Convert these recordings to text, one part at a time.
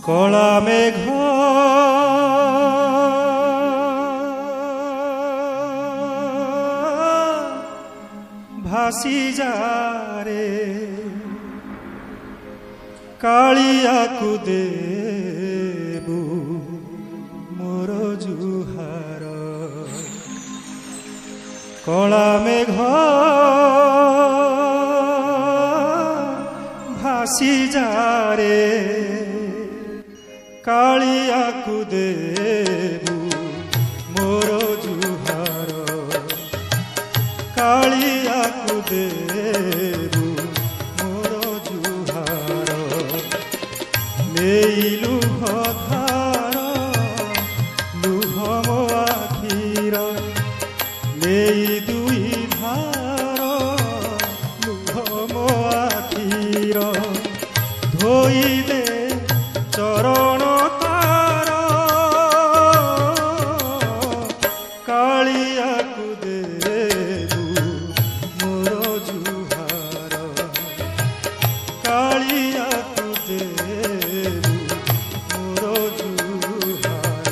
কলা মেঘ ভাসি যারে কালিয়াকু দেবু মোর জুহার কলা মেঘ ভাসি যারে কালিয়াকু দেবু মোর জুহার কালিয়াকু দেবু মোর জুহার নেই লুহ ধার লুহ মো আখির নেই দুই ধার লুহ মো আখির ধোই দে চরণ তার কালিয়াকু দেবু মোর জুহার কালিয়াকু দেবু মোর জুহার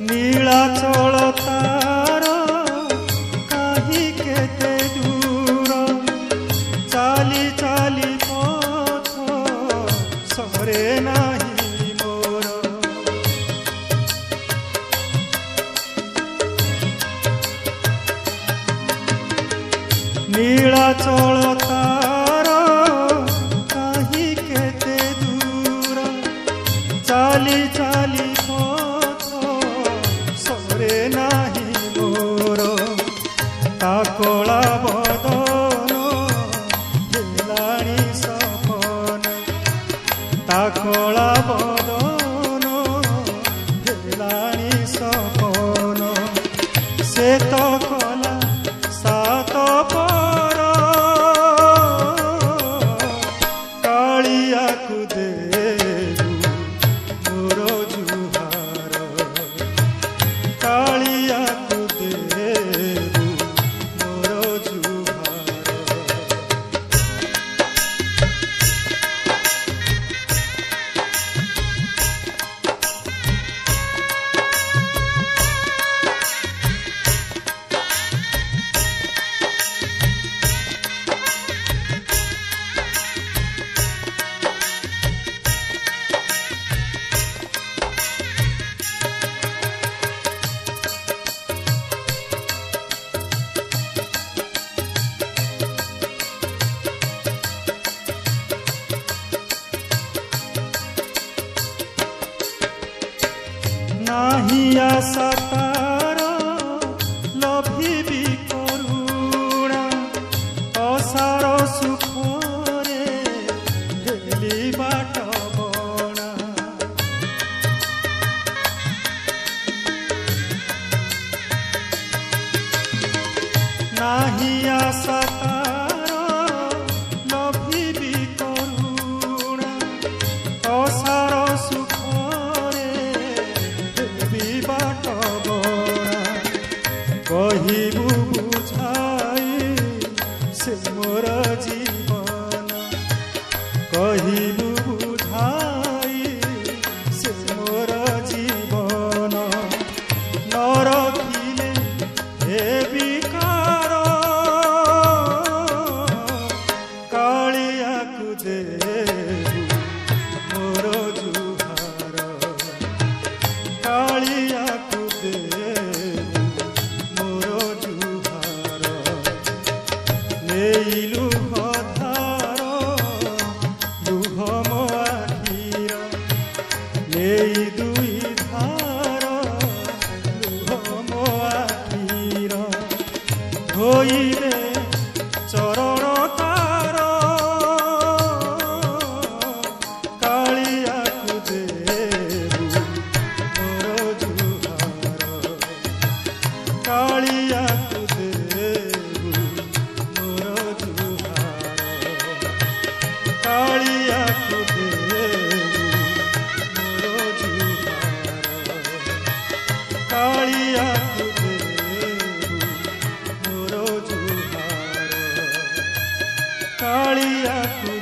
নীলাচল তার কাহি কেতে দূর চালি চালি পথ সরে নাহি মোর নীলাচল তার কাহি কেতে দূর চালি চালি নাহি মোর তা কলা বদন হেলাণি সপন তা কলা বদন হেলাণি সপন সে তো কলা সাত পর কালিয়াকু দেবু মোর জুহার কালিয়াকু দেবু মোর জুহার নাহি আশা তার লভিবি করুণা অসার সুখরে হেলি বাট বণা নাহি আশা তার লভিবি করুণা অসার সুখরে বাট বণা কহিবু বুঝাই সে মোর জীবন কহিবু বুঝাই সে মোর জীবন নরখিলে হে বিকার কালিয়াকু দেবু মোর জুহার কালিয়াকু দেবু মোর জুহার নেই লুহ ধার লুহ ଧୋଇରେ ଚରଣ ତାର କାଳିଆକୁ ଦେବୁ ମୋର ଜୁହାର କାଳିଆକୁ ଦେବୁ ମୋର ଜୁହାର କାଳିଆକୁ ଦେବୁ ମୋର ଜୁହାର କାଳିଆକୁ ଦେବୁ ମୋର ଜୁହାର କାଳିଆକୁ